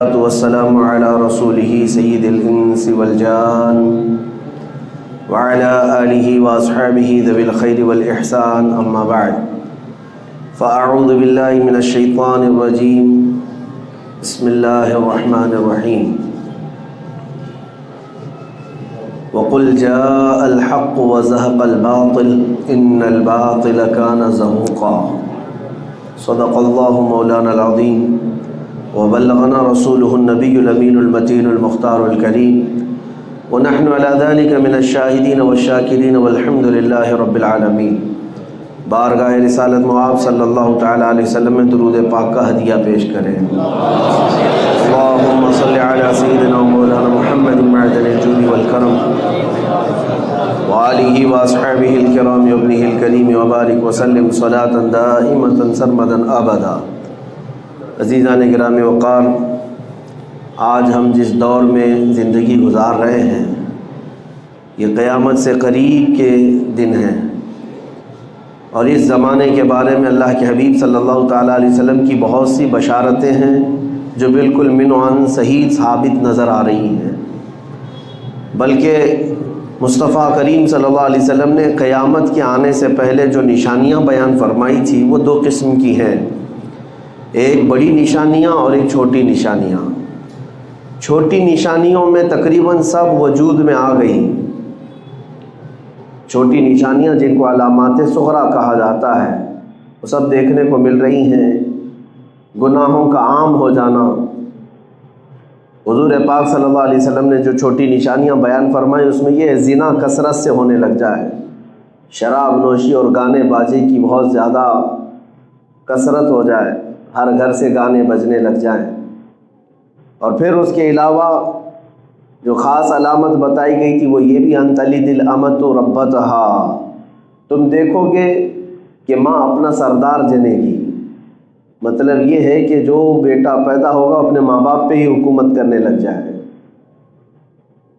والسلام على رسوله سيد الإنس والجان وعلى آله وأصحابه ذوي الخير والإحسان أما بعد فأعوذ بالله من الشيطان الرجيم بسم الله الرحمن الرحيم وقل جاء الحق وزهق الباطل إن الباطل كان زهوقا صدق الله مولانا العظيم وبلغنا رسوله النبي الأمين المتين المختار الكريم ونحن على ذلك من الشاهدين والشاكرين والحمد لله رب العالمين۔ بارگاہ رسالت مآب صلی اللہ تعالیٰ علیہ وسلم میں درود پاک کا ہدیہ پیش کریں۔ اللہم صلی علی سیدنا مولانا محمد معدن الجود والکرم وآلہ واصحابہ الکرام وابنہ الکریم وبارک وسلم صلاة دائمة سرمدا ابدا۔ عزیزان گرامی وقار، آج ہم جس دور میں زندگی گزار رہے ہیں یہ قیامت سے قریب کے دن ہیں، اور اس زمانے کے بارے میں اللہ کے حبیب صلی اللہ تعالیٰ علیہ وسلم کی بہت سی بشارتیں ہیں جو بالکل من و عن صحیح ثابت نظر آ رہی ہیں۔ بلکہ مصطفیٰ کریم صلی اللہ علیہ وسلم نے قیامت کے آنے سے پہلے جو نشانیاں بیان فرمائی تھی وہ دو قسم کی ہیں، ایک بڑی نشانیاں اور ایک چھوٹی نشانیاں۔ چھوٹی نشانیوں میں تقریباً سب وجود میں آ گئی۔ چھوٹی نشانیاں جن کو علامات صغریٰ کہا جاتا ہے وہ سب دیکھنے کو مل رہی ہیں۔ گناہوں کا عام ہو جانا، حضور پاک صلی اللہ علیہ وسلم نے جو چھوٹی نشانیاں بیان فرمائی اس میں یہ زنا کثرت سے ہونے لگ جائے، شراب نوشی اور گانے بازی کی بہت زیادہ کثرت ہو جائے، ہر گھر سے گانے بجنے لگ جائیں۔ اور پھر اس کے علاوہ جو خاص علامت بتائی گئی تھی وہ یہ بھی ان تلد الامۃ ربتہا، تم دیکھو گے کہ ماں اپنا سردار جنے گی۔ مطلب یہ ہے کہ جو بیٹا پیدا ہوگا اپنے ماں باپ پہ ہی حکومت کرنے لگ جائے،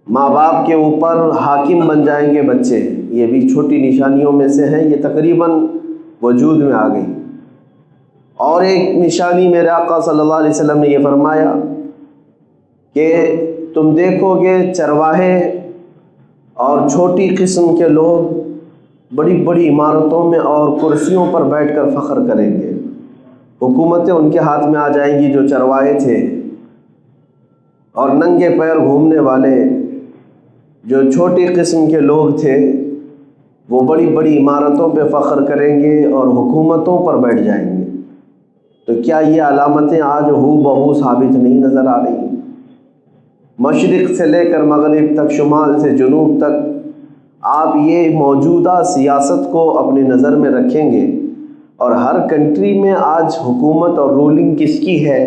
ماں باپ کے اوپر حاکم بن جائیں گے بچے۔ یہ بھی چھوٹی نشانیوں میں سے ہیں، یہ تقریباً وجود میں آ گئی۔ اور ایک نشانی میرے آقا صلی اللہ علیہ وسلم نے یہ فرمایا کہ تم دیکھو گے چرواہے اور چھوٹی قسم کے لوگ بڑی بڑی عمارتوں میں اور کرسیوں پر بیٹھ کر فخر کریں گے، حکومتیں ان کے ہاتھ میں آ جائیں گی۔ جو چرواہے تھے اور ننگے پیر گھومنے والے جو چھوٹی قسم کے لوگ تھے وہ بڑی بڑی عمارتوں پہ فخر کریں گے اور حکومتوں پر بیٹھ جائیں گے۔ تو کیا یہ علامتیں آج ہو بہو ثابت نہیں نظر آ رہی؟ مشرق سے لے کر مغرب تک، شمال سے جنوب تک، آپ یہ موجودہ سیاست کو اپنی نظر میں رکھیں گے اور ہر کنٹری میں آج حکومت اور رولنگ کس کی ہے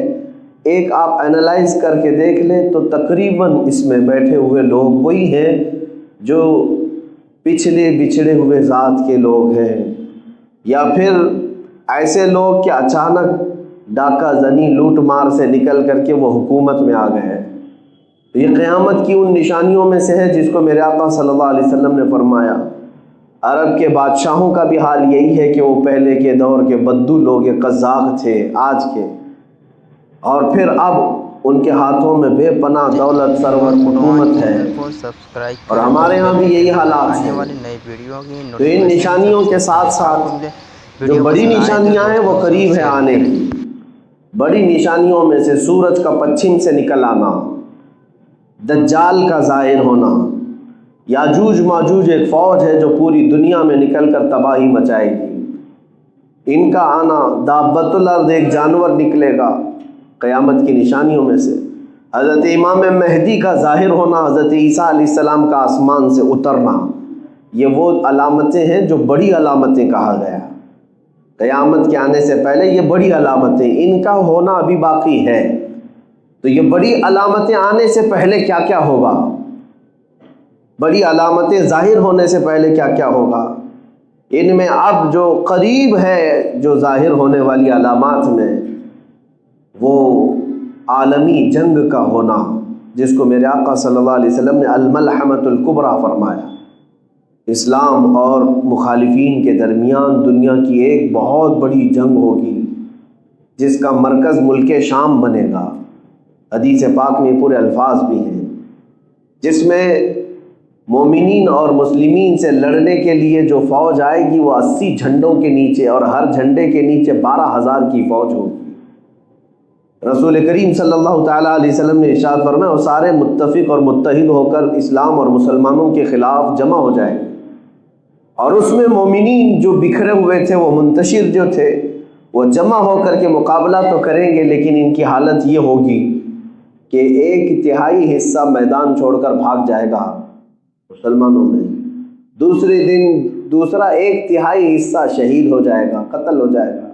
ایک آپ انالائز کر کے دیکھ لیں تو تقریباً اس میں بیٹھے ہوئے لوگ وہی ہیں جو پچھلے بچھڑے ہوئے ذات کے لوگ ہیں، یا پھر ایسے لوگ کہ اچانک ڈاکہ زنی لوٹ مار سے نکل کر کے وہ حکومت میں آ گئے۔ تو یہ قیامت کی ان نشانیوں میں سے ہے جس کو میرے آقا صلی اللہ علیہ وسلم نے فرمایا۔ عرب کے بادشاہوں کا بھی حال یہی ہے کہ وہ پہلے کے دور کے بدو لوگ قزاق تھے آج کے، اور پھر اب ان کے ہاتھوں میں بے پناہ دولت سرور حکومت ہے، اور ہمارے ہاں بھی یہی حالات ہیں۔ تو ان نشانیوں کے ساتھ ساتھ جو بڑی نشانیاں ہیں وہ قریب ہے آنے کی۔ بڑی نشانیوں میں سے سورج کا پچھم سے نکل آنا، دجال کا ظاہر ہونا، یاجوج ماجوج ایک فوج ہے جو پوری دنیا میں نکل کر تباہی مچائے گی، ان کا آنا، دابۃ الارض ایک جانور نکلے گا قیامت کی نشانیوں میں سے، حضرت امام مہدی کا ظاہر ہونا، حضرت عیسیٰ علیہ السلام کا آسمان سے اترنا، یہ وہ علامتیں ہیں جو بڑی علامتیں کہا گیا۔ قیامت کے آنے سے پہلے یہ بڑی علامتیں، ان کا ہونا ابھی باقی ہے۔ تو یہ بڑی علامتیں آنے سے پہلے کیا کیا ہوگا، بڑی علامتیں ظاہر ہونے سے پہلے کیا کیا ہوگا، ان میں اب جو قریب ہے جو ظاہر ہونے والی علامات میں وہ عالمی جنگ کا ہونا، جس کو میرے آقا صلی اللہ علیہ وسلم نے الملحمۃ الکبریٰ فرمایا۔ اسلام اور مخالفین کے درمیان دنیا کی ایک بہت بڑی جنگ ہوگی جس کا مرکز ملک شام بنے گا، حدیث پاک میں پورے الفاظ بھی ہیں، جس میں مومنین اور مسلمین سے لڑنے کے لیے جو فوج آئے گی وہ 80 جھنڈوں کے نیچے، اور ہر جھنڈے کے نیچے 12,000 کی فوج ہوگی۔ رسول کریم صلی اللہ تعالیٰ علیہ وسلم نے ارشاد فرمایا وہ سارے متفق اور متحد ہو کر اسلام اور مسلمانوں کے خلاف جمع ہو جائیں، اور اس میں مومنین جو بکھرے ہوئے تھے، وہ منتشر جو تھے، وہ جمع ہو کر کے مقابلہ تو کریں گے، لیکن ان کی حالت یہ ہوگی کہ 1/3 حصہ میدان چھوڑ کر بھاگ جائے گا مسلمانوں میں، دوسرے دن دوسرا 1/3 حصہ شہید ہو جائے گا، قتل ہو جائے گا،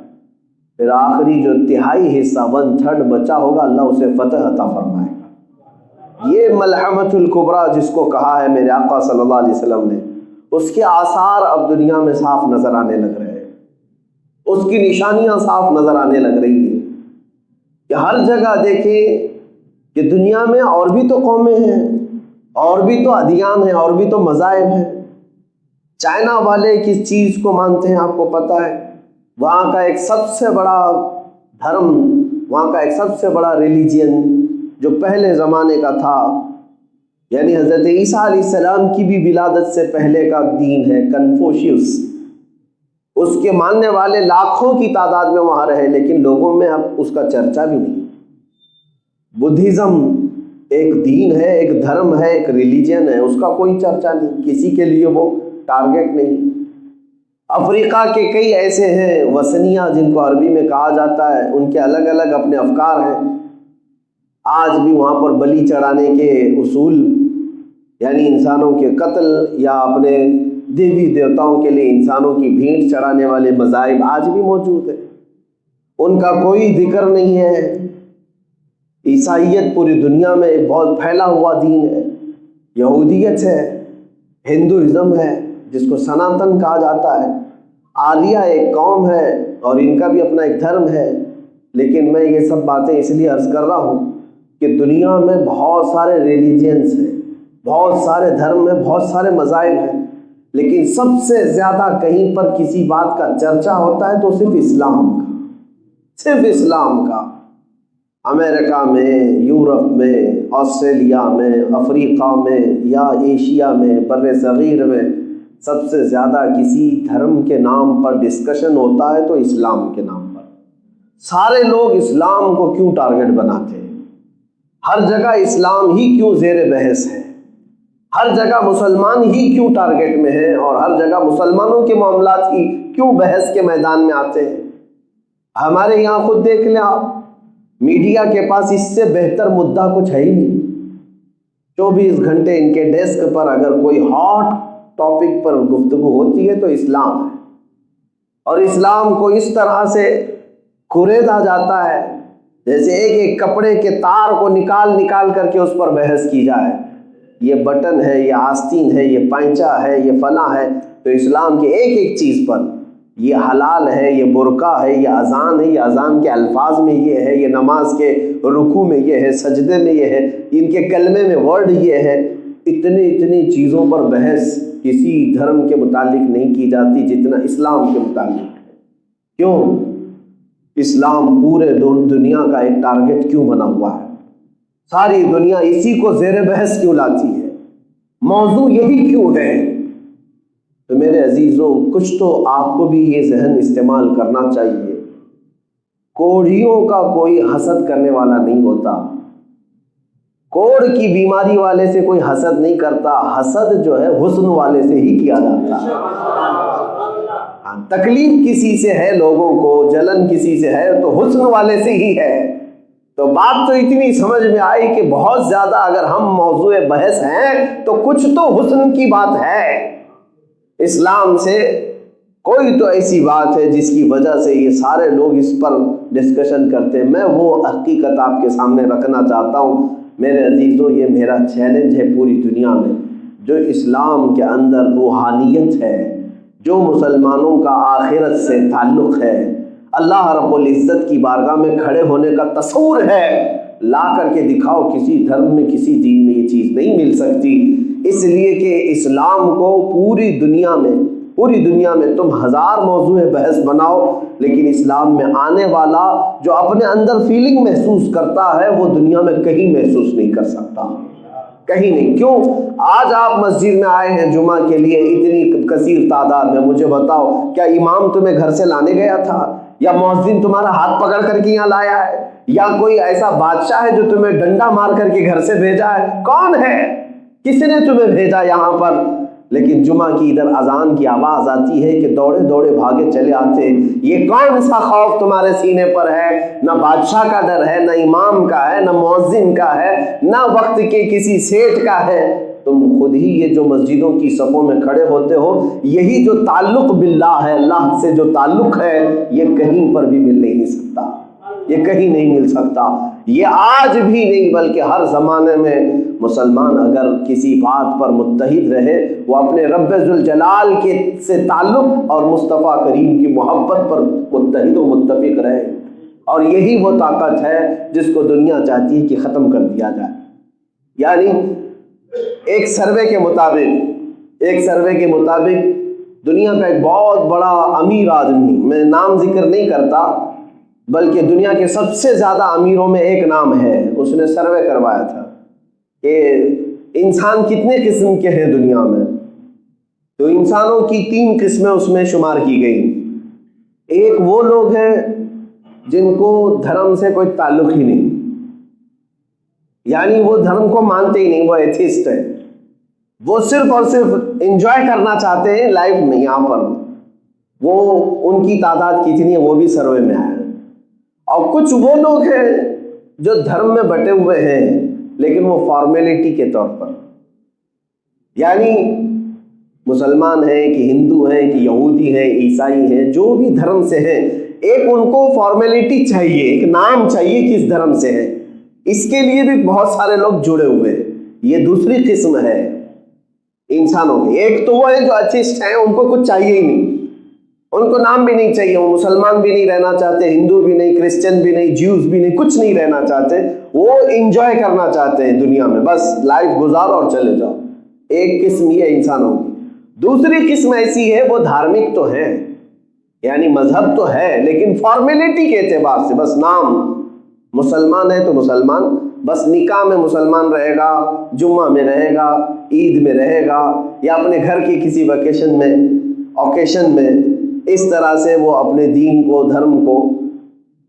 پھر آخری جو 1/3 حصہ 1/3 بچا ہوگا اللہ اسے فتح عطا فرمائے گا۔ یہ ملحمۃ الکبریٰ جس کو کہا ہے میرے آقا صلی اللہ علیہ وسلم نے، اس کے آثار اب دنیا میں صاف نظر آنے لگ رہے ہیں، اس کی نشانیاں صاف نظر آنے لگ رہی ہیں کہ ہر جگہ دیکھیں کہ دنیا میں اور بھی تو قومیں ہیں، اور بھی تو ادیان ہیں، اور بھی تو مذاہب ہیں۔ چائنا والے کس چیز کو مانتے ہیں آپ کو پتہ ہے؟ وہاں کا ایک سب سے بڑا دھرم، وہاں کا ایک سب سے بڑا ریلیجین جو پہلے زمانے کا تھا، یعنی حضرت عیسیٰ علیہ السلام کی بھی ولادت سے پہلے کا دین ہے کنفوشیوس، اس کے ماننے والے لاکھوں کی تعداد میں وہاں رہے، لیکن لوگوں میں اب اس کا چرچا بھی نہیں۔ بدھزم ایک دین ہے، ایک دھرم ہے، ایک ریلیجن ہے، اس کا کوئی چرچا نہیں، کسی کے لیے وہ ٹارگٹ نہیں۔ افریقہ کے کئی ایسے ہیں وثنیہ جن کو عربی میں کہا جاتا ہے، ان کے الگ الگ اپنے افکار ہیں، آج بھی وہاں پر بلی چڑھانے کے اصول، یعنی انسانوں کے قتل یا اپنے دیوی دیوتاؤں کے لیے انسانوں کی بھینٹ چڑھانے والے مذاہب آج بھی موجود ہیں، ان کا کوئی ذکر نہیں ہے۔ عیسائیت پوری دنیا میں ایک بہت پھیلا ہوا دین ہے، یہودیت ہے، ہندوازم ہے جس کو سناتن کہا جاتا ہے، آریہ ایک قوم ہے اور ان کا بھی اپنا ایک دھرم ہے۔ لیکن میں یہ سب باتیں اس لیے عرض کر رہا ہوں کہ دنیا میں بہت سارے ریلیجنز ہیں، بہت سارے دھرم ہیں، بہت سارے مذاہب ہیں، لیکن سب سے زیادہ کہیں پر کسی بات کا چرچا ہوتا ہے تو صرف اسلام کا، صرف اسلام کا۔ امریکہ میں، یورپ میں، آسٹریلیا میں، افریقہ میں یا ایشیا میں، بر صغیر میں سب سے زیادہ کسی دھرم کے نام پر ڈسکشن ہوتا ہے تو اسلام کے نام پر۔ سارے لوگ اسلام کو کیوں ٹارگٹ بناتے ہیں؟ ہر جگہ اسلام ہی کیوں زیر بحث ہے؟ ہر جگہ مسلمان ہی کیوں ٹارگٹ میں ہیں؟ اور ہر جگہ مسلمانوں کے معاملات ہی کیوں بحث کے میدان میں آتے ہیں؟ ہمارے یہاں خود دیکھ لیں آپ، میڈیا کے پاس اس سے بہتر مدعا کچھ ہے ہی نہیں۔ 24 گھنٹے ان کے ڈیسک پر اگر کوئی ہاٹ ٹاپک پر گفتگو ہوتی ہے تو اسلام ہے، اور اسلام کو اس طرح سے کریدا جاتا ہے جیسے ایک ایک کپڑے کے تار کو نکال کر کے اس پر بحث کی جائے، یہ بٹن ہے، یہ آستین ہے، یہ پائنچا ہے، یہ فلاں ہے، تو اسلام کے ایک ایک چیز پر یہ حلال ہے، یہ برقع ہے، یہ اذان ہے، یہ اذان کے الفاظ میں یہ ہے، یہ نماز کے رکوع میں یہ ہے، سجدے میں یہ ہے، ان کے کلمے میں ورڈ یہ ہے۔ اتنی چیزوں پر بحث کسی دھرم کے متعلق نہیں کی جاتی جتنا اسلام کے متعلق ہے۔ کیوں؟ اسلام پورے دنیا کا ایک ٹارگٹ کیوں بنا ہوا ہے؟ ساری دنیا اسی کو زیر بحث کیوں لاتی ہے؟ موضوع یہی کیوں ہے؟ تو میرے عزیزوں، کچھ تو آپ کو بھی یہ ذہن استعمال کرنا چاہیے، کوڑھیوں کا کوئی حسد کرنے والا نہیں ہوتا، کوڑ کی بیماری والے سے کوئی حسد نہیں کرتا، حسد جو ہے حسن والے سے ہی کیا جاتا ہے۔ تکلیف کسی سے ہے، لوگوں کو جلن کسی سے ہے تو حسن والے سے ہی ہے۔ تو بات تو اتنی سمجھ میں آئی کہ بہت زیادہ اگر ہم موضوع بحث ہیں تو کچھ تو حسن کی بات ہے۔ اسلام سے کوئی تو ایسی بات ہے جس کی وجہ سے یہ سارے لوگ اس پر ڈسکشن کرتے ہیں۔ میں وہ حقیقت آپ کے سامنے رکھنا چاہتا ہوں میرے عزیزوں، یہ میرا چیلنج ہے پوری دنیا میں، جو اسلام کے اندر روحانیت ہے، جو مسلمانوں کا آخرت سے تعلق ہے، اللہ رب العزت کی بارگاہ میں کھڑے ہونے کا تصور ہے، لا کر کے دکھاؤ۔ کسی دھرم میں، کسی دین میں یہ چیز نہیں مل سکتی، اس لیے کہ اسلام کو پوری دنیا میں پوری دنیا میں تم 1000 موضوع بحث بناؤ، لیکن اسلام میں آنے والا جو اپنے اندر فیلنگ محسوس کرتا ہے وہ دنیا میں کہیں محسوس نہیں کر سکتا، کہیں نہیں۔ کیوں؟ آج آپ مسجد میں آئے ہیں جمعہ کے لیے اتنی کثیر تعداد میں، مجھے بتاؤ کیا امام تمہیں گھر سے لانے گیا تھا، یا مؤذن تمہارا ہاتھ پکڑ کر کے یہاں لایا ہے، یا کوئی ایسا بادشاہ ہے جو تمہیں ڈنڈا مار کر کے گھر سے بھیجا ہے؟ کون ہے؟ کس نے تمہیں بھیجا یہاں پر؟ لیکن جمعہ کی ادھر اذان کی آواز آتی ہے کہ دوڑے دوڑے بھاگے چلے آتے۔ یہ کون سا خوف تمہارے سینے پر ہے؟ نہ بادشاہ کا ڈر ہے، نہ امام کا ہے، نہ مؤذن کا ہے، نہ وقت کے کسی سیٹ کا ہے۔ تم خود ہی یہ جو مسجدوں کی صفوں میں کھڑے ہوتے ہو، یہی جو تعلق باللہ ہے، اللہ سے جو تعلق ہے، یہ کہیں پر بھی مل نہیں سکتا، یہ کہیں نہیں مل سکتا۔ یہ آج بھی نہیں بلکہ ہر زمانے میں مسلمان اگر کسی بات پر متحد رہے، وہ اپنے رب ذوالجلال کے سے تعلق اور مصطفیٰ کریم کی محبت پر متحد و متفق رہے، اور یہی وہ طاقت ہے جس کو دنیا چاہتی ہے کہ ختم کر دیا جائے۔ یعنی ایک سروے کے مطابق دنیا کا ایک بہت بڑا امیر آدمی، میں نام ذکر نہیں کرتا بلکہ دنیا کے سب سے زیادہ امیروں میں ایک نام ہے، اس نے سروے کروایا تھا کہ انسان کتنے قسم کے ہیں دنیا میں، تو انسانوں کی 3 قسمیں اس میں شمار کی گئی۔ ایک وہ لوگ ہیں جن کو دھرم سے کوئی تعلق ہی نہیں، یعنی وہ دھرم کو مانتے ہی نہیں، وہ ایتھیسٹ ہے، وہ صرف اور صرف انجوائے کرنا چاہتے ہیں لائف میں یہاں پر۔ وہ ان کی تعداد کتنی ہے وہ بھی سروے میں آیا۔ اور کچھ وہ لوگ ہیں جو دھرم میں بٹے ہوئے ہیں لیکن وہ فارمیلٹی کے طور پر، یعنی مسلمان ہیں کہ ہندو ہیں کہ یہودی ہیں عیسائی ہیں، جو بھی دھرم سے ہیں، ایک ان کو فارمیلٹی چاہیے، ایک نام چاہیے کس دھرم سے ہے، اس کے لیے بھی بہت سارے لوگ جڑے ہوئے ہیں۔ یہ دوسری قسم ہے انسانوں کی۔ ایک تو وہ ہے جو ایتھیسٹ ہیں، ان کو کچھ چاہیے ہی نہیں، ان کو نام بھی نہیں چاہیے، وہ مسلمان بھی نہیں رہنا چاہتے، ہندو بھی نہیں، کرسچن بھی نہیں، جیوز بھی نہیں، کچھ نہیں رہنا چاہتے، وہ انجوائے کرنا چاہتے ہیں دنیا میں، بس لائف گزارو اور چلے جاؤ۔ ایک قسم یہ انسانوں کی۔ دوسری قسم ایسی ہے وہ دھارمک تو ہے، یعنی مذہب تو ہے لیکن فارمیلٹی کے اعتبار سے بس نام، مسلمان ہے تو مسلمان، بس نکاح میں مسلمان رہے گا، جمعہ میں رہے گا، عید میں رہے گا، یا اپنے گھر کی کسی ویکیشن میں، اوکیشن میں، اس طرح سے وہ اپنے دین کو، دھرم کو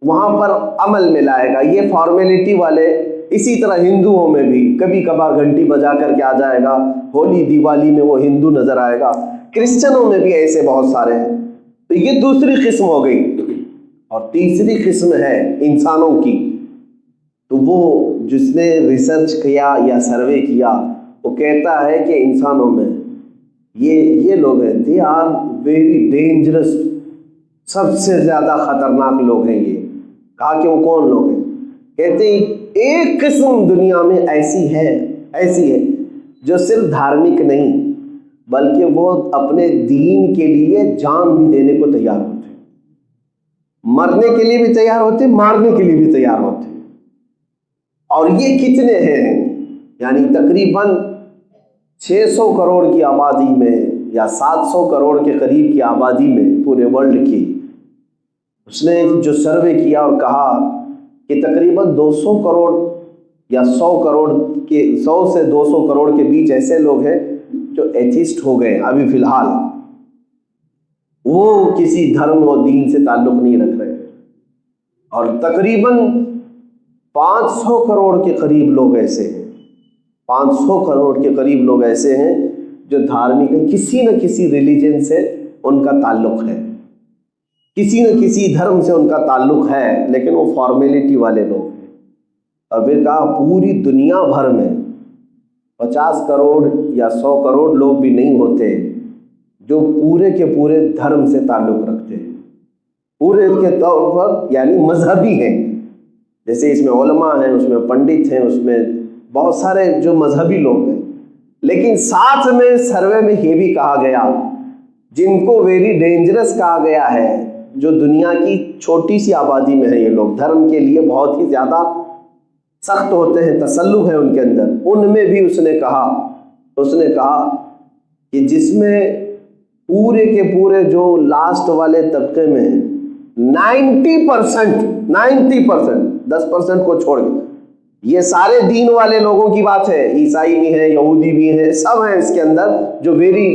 وہاں پر عمل میں لائے گا۔ یہ فارمیلٹی والے، اسی طرح ہندوؤں میں بھی کبھی کبھار گھنٹی بجا کر کے آ جائے گا، ہولی دیوالی میں وہ ہندو نظر آئے گا، کرسچنوں میں بھی ایسے بہت سارے ہیں۔ تو یہ دوسری قسم ہو گئی۔ اور تیسری قسم ہے انسانوں کی، تو وہ جس نے ریسرچ کیا یا سروے کیا وہ کہتا ہے کہ انسانوں میں یہ لوگ ہیں، دے آر ویری ڈینجرس، سب سے زیادہ خطرناک لوگ ہیں یہ۔ کہا کہ وہ کون لوگ ہیں؟ کہتے ہیں ایک قسم دنیا میں ایسی ہے جو صرف دھارمک نہیں بلکہ وہ اپنے دین کے لیے جان بھی دینے کو تیار ہوتے ہیں، مرنے کے لیے بھی تیار ہوتے ہیں، مارنے کے لیے بھی تیار ہوتے ہیں۔ اور یہ کتنے ہیں؟ یعنی تقریباً 600 کروڑ کی آبادی میں یا 700 کروڑ کے قریب کی آبادی میں پورے ورلڈ کی، اس نے جو سروے کیا اور کہا کہ تقریباً 200 کروڑ یا 100 کروڑ کے 100 سے 200 کروڑ کے بیچ ایسے لوگ ہیں جو ایتھیسٹ ہو گئے ابھی فی الحال، وہ کسی دھرم و دین سے تعلق نہیں رکھ رہے، اور تقریباً 500 کروڑ کے قریب لوگ ایسے ہیں، 500 کروڑ کے قریب لوگ ایسے ہیں جو دھارمک ہیں، کسی نہ کسی ریلیجن سے ان کا تعلق ہے، کسی نہ کسی دھرم سے ان کا تعلق ہے، لیکن وہ فارمیلٹی والے لوگ ہیں۔ اور پھر کہا پوری دنیا بھر میں 50 کروڑ یا 100 کروڑ لوگ بھی نہیں ہوتے جو پورے کے پورے دھرم سے تعلق رکھتے ہیں، پورے کے طور پر یعنی مذہبی ہیں، جیسے اس میں علماء ہیں، اس میں پنڈت ہیں، اس میں بہت سارے جو مذہبی لوگ ہیں۔ لیکن ساتھ میں سروے میں یہ بھی کہا گیا جن کو ویری ڈینجرس کہا گیا ہے، جو دنیا کی چھوٹی سی آبادی میں ہے، یہ لوگ دھرم کے لیے بہت ہی زیادہ سخت ہوتے ہیں، تسلط ہے ان کے اندر، ان میں بھی اس نے کہا کہ جس میں پورے کے پورے جو لاسٹ والے طبقے میں 90%، 10% کو چھوڑ کے یہ سارے دین والے لوگوں کی بات ہے، عیسائی بھی ہیں، یہودی بھی ہیں، سب ہیں اس کے اندر جو ویری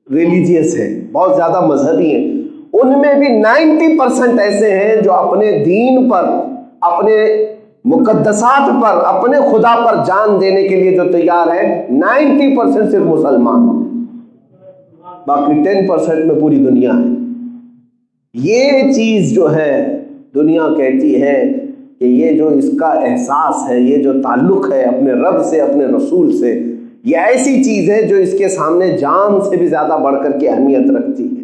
ریلیجیس ہیں، بہت زیادہ مذہبی ہیں، ان میں بھی 90% ایسے ہیں جو اپنے دین پر، اپنے مقدسات پر، اپنے خدا پر جان دینے کے لیے جو تیار ہے، 90% صرف مسلمان، باقی 10% میں پوری دنیا ہے۔ یہ چیز جو ہے دنیا کہتی ہے کہ یہ جو اس کا احساس ہے، یہ جو تعلق ہے اپنے رب سے، اپنے رسول سے، یہ ایسی چیز ہے جو اس کے سامنے جان سے بھی زیادہ بڑھ کر کے اہمیت رکھتی ہے۔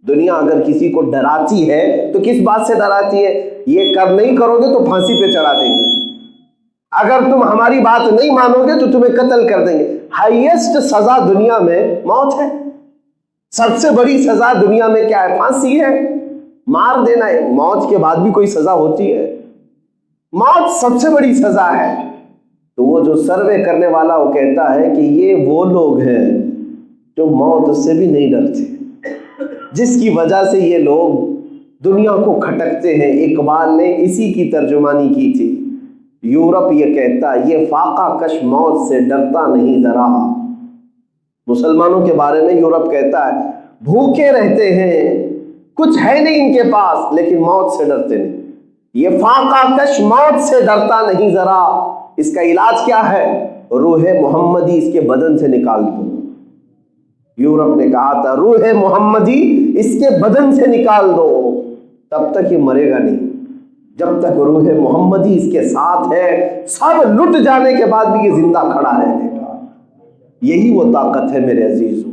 دنیا اگر کسی کو ڈراتی ہے تو کس بات سے ڈراتی ہے؟ یہ نہیں کرو گے تو پھانسی پہ چڑھا دیں گے، اگر تم ہماری بات نہیں مانو گے تو تمہیں قتل کر دیں گے۔ ہائیسٹ سزا دنیا میں موت ہے، سب سے بڑی سزا دنیا میں کیا ہے؟ پھانسی ہے، مار دینا ہے۔ موت کے بعد بھی کوئی سزا ہوتی ہے؟ موت سب سے بڑی سزا ہے۔ تو وہ جو سروے کرنے والا وہ کہتا ہے کہ یہ وہ لوگ ہیں جو موت سے بھی نہیں ڈرتے، جس کی وجہ سے یہ لوگ دنیا کو کھٹکتے ہیں۔ اقبال نے اسی کی ترجمانی کی تھی۔ یورپ یہ کہتا ہے یہ فاقہ کش موت سے ڈرتا نہیں ذرا۔ مسلمانوں کے بارے میں یورپ کہتا ہے بھوکے رہتے ہیں، کچھ ہے نہیں ان کے پاس، لیکن موت سے ڈرتے نہیں۔ یہ فاقہ کش موت سے ڈرتا نہیں ذرا، اس کا علاج کیا ہے؟ روح محمدی اس کے بدن سے نکال دو۔ یورپ نے کہا تھا روح محمدی اس کے بدن سے نکال دو، تب تک یہ مرے گا نہیں۔ جب تک روح محمدی اس کے ساتھ ہے، سب لٹ جانے کے بعد بھی یہ زندہ کھڑا رہنے گا۔ یہی وہ طاقت ہے میرے عزیزو۔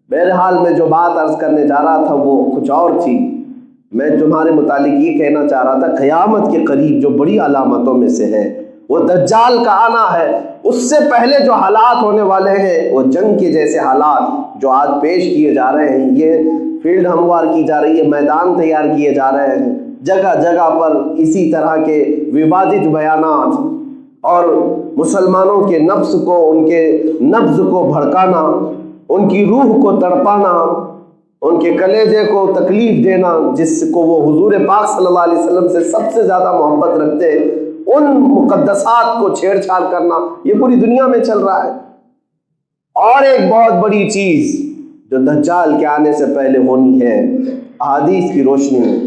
بہرحال میں جو بات عرض کرنے جا رہا تھا وہ کچھ اور تھی۔ میں تمہارے متعلق یہ کہنا چاہ رہا تھا قیامت کے قریب جو بڑی علامتوں میں سے ہے وہ دجال کا آنا ہے۔ اس سے پہلے جو حالات ہونے والے ہیں وہ جنگ کے جیسے حالات جو آج پیش کیے جا رہے ہیں، یہ فیلڈ ہموار کی جا رہی ہے، میدان تیار کیے جا رہے ہیں، جگہ جگہ پر اسی طرح کے ووادت بیانات اور مسلمانوں کے نفس کو، ان کے نبض کو بھڑکانا، ان کی روح کو تڑپانا، ان کے کلیجے کو تکلیف دینا، جس کو وہ حضور پاک صلی اللہ علیہ وسلم سے سب سے زیادہ محبت رکھتے ہیں، ان مقدسات کو چھیڑ چھاڑ کرنا، یہ پوری دنیا میں چل رہا ہے۔ اور ایک بہت بڑی چیز جو دجال کے آنے سے پہلے ہونی ہے، احادیث کی روشنی میں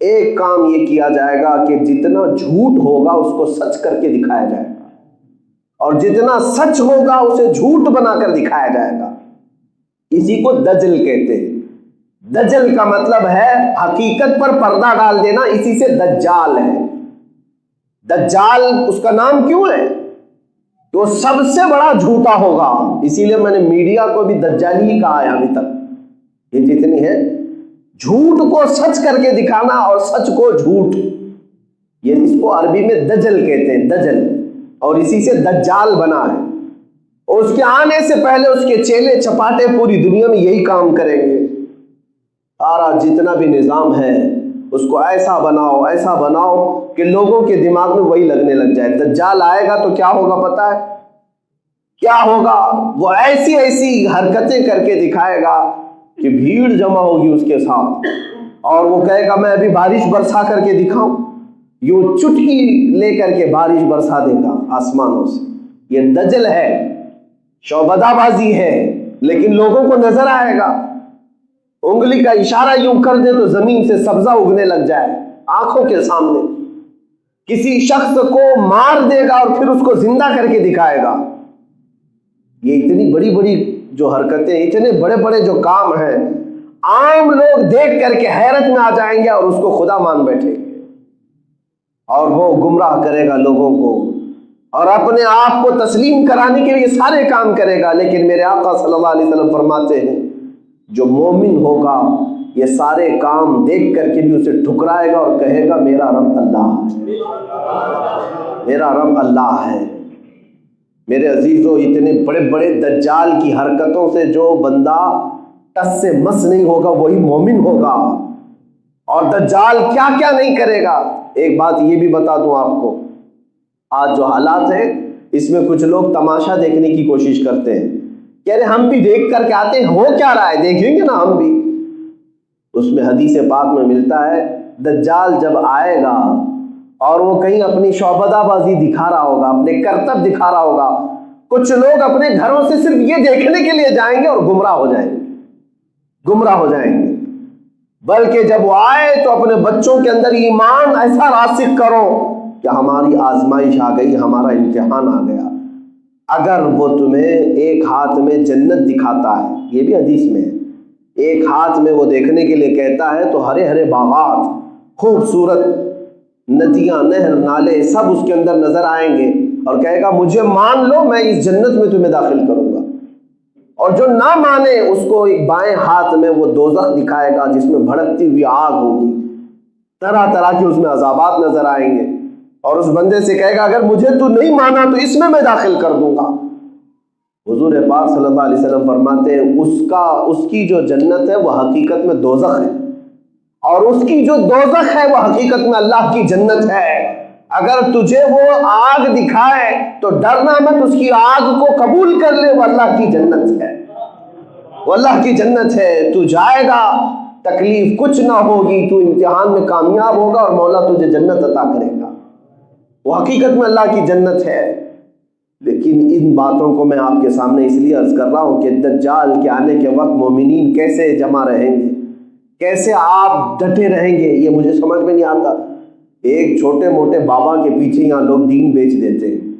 ایک کام یہ کیا جائے گا کہ جتنا جھوٹ ہوگا اس کو سچ کر کے دکھایا جائے گا، اور جتنا سچ ہوگا اسے جھوٹ بنا کر دکھایا جائے گا۔ اسی کو دجل کہتے ہیں۔ دجل کا مطلب ہے حقیقت پر پردہ ڈال دینا، اسی سے دجال ہے۔ دجال اس کا نام کیوں ہے؟ تو سب سے بڑا جھوٹا ہوگا، اسی لیے میں نے میڈیا کو بھی دجالی ہی کہا ہے ابھی تک۔ یہ جتنی ہے جھوٹ کو سچ کر کے دکھانا اور سچ کو جھوٹ، یہ اس کو عربی میں دجل کہتے ہیں، دجل، اور اسی سے دجال بنا ہے۔ اور اس کے آنے سے پہلے اس کے چیلے چپاٹے پوری دنیا میں یہی کام کریں گے۔ سارا جتنا بھی نظام ہے اس کو ایسا بناؤ کہ لوگوں کے دماغ میں وہی لگنے لگ جائے۔ دجال آئے گا تو کیا ہوگا پتہ ہے؟ کیا ہوگا؟ وہ ایسی ایسی حرکتیں کر کے دکھائے گا کہ بھیڑ جمع ہوگی اس کے ساتھ، اور وہ کہے گا میں ابھی بارش برسا کر کے دکھاؤں، یوں چٹکی لے کر کے بارش برسا دے گا آسمانوں سے۔ یہ دجل ہے، شعبدہ بازی ہے، لیکن لوگوں کو نظر آئے گا۔ انگلی کا اشارہ یوں کر دے تو زمین سے سبزہ اگنے لگ جائے آنکھوں کے سامنے۔ کسی شخص کو مار دے گا اور پھر اس کو زندہ کر کے دکھائے گا۔ یہ اتنی بڑی بڑی جو حرکتیں، اتنے بڑے بڑے جو کام ہیں، عام لوگ دیکھ کر کے حیرت میں آ جائیں گے اور اس کو خدا مان بیٹھیں گے، اور وہ گمراہ کرے گا لوگوں کو اور اپنے آپ کو تسلیم کرانے کے لیے سارے کام کرے گا۔ لیکن میرے آقا صلی اللہ علیہ وسلم فرماتے ہیں جو مومن ہوگا یہ سارے کام دیکھ کر کے بھی اسے ٹھکرائے گا اور کہے گا میرا رب اللہ ہے، میرا رب اللہ ہے۔ میرے عزیزو، اتنے بڑے بڑے دجال کی حرکتوں سے جو بندہ ٹس سے مس نہیں ہوگا وہی مومن ہوگا۔ اور دجال کیا کیا نہیں کرے گا۔ ایک بات یہ بھی بتا دوں آپ کو، آج جو حالات ہیں اس میں کچھ لوگ تماشا دیکھنے کی کوشش کرتے ہیں کہہ رہے ہم بھی دیکھ کر کے آتے ہیں، ہو کیا رہا ہے دیکھیں گے نا ہم بھی۔ اس میں حدیث پاک میں ملتا ہے دجال جب آئے گا اور وہ کہیں اپنی شعبدہ بازی دکھا رہا ہوگا، اپنے کرتب دکھا رہا ہوگا، کچھ لوگ اپنے گھروں سے صرف یہ دیکھنے کے لیے جائیں گے اور گمراہ ہو جائیں گے۔ بلکہ جب وہ آئے تو اپنے بچوں کے اندر ایمان ایسا راسخ کرو کہ ہماری آزمائش آ گئی، ہمارا امتحان آ گیا۔ اگر وہ تمہیں ایک ہاتھ میں جنت دکھاتا ہے، یہ بھی حدیث میں ہے، ایک ہاتھ میں وہ دیکھنے کے لیے کہتا ہے تو ہرے ہرے باغات، خوبصورت ندیاں، نہر، نالے سب اس کے اندر نظر آئیں گے، اور کہے گا مجھے مان لو میں اس جنت میں تمہیں داخل کروں گا۔ اور جو نہ مانے اس کو ایک بائیں ہاتھ میں وہ دوزخ دکھائے گا جس میں بھڑکتی ہوئی آگ ہوگی، طرح طرح کے اس میں عذابات نظر آئیں گے، اور اس بندے سے کہے گا اگر مجھے تو نہیں مانا تو اس میں داخل کر دوں گا۔ حضور پاک صلی اللہ علیہ وسلم فرماتے ہیں اس کی جو جنت ہے وہ حقیقت میں دوزخ ہے، اور اس کی جو دوزخ ہے وہ حقیقت میں اللہ کی جنت ہے۔ اگر تجھے وہ آگ دکھائے تو ڈرنا مت، اس کی آگ کو قبول کر لے، وہ اللہ کی جنت ہے، وہ اللہ کی جنت ہے۔ تو جائے گا، تکلیف کچھ نہ ہوگی، تو امتحان میں کامیاب ہوگا اور مولا تجھے جنت عطا کرے گا، وہ حقیقت میں اللہ کی جنت ہے۔ لیکن ان باتوں کو میں آپ کے سامنے اس لیے عرض کر رہا ہوں کہ دجال کے آنے کے وقت مومنین کیسے جمع رہیں گے، کیسے آپ ڈٹے رہیں گے، یہ مجھے سمجھ میں نہیں آتا۔ ایک چھوٹے موٹے بابا کے پیچھے یہاں لوگ دین بیچ دیتے ہیں،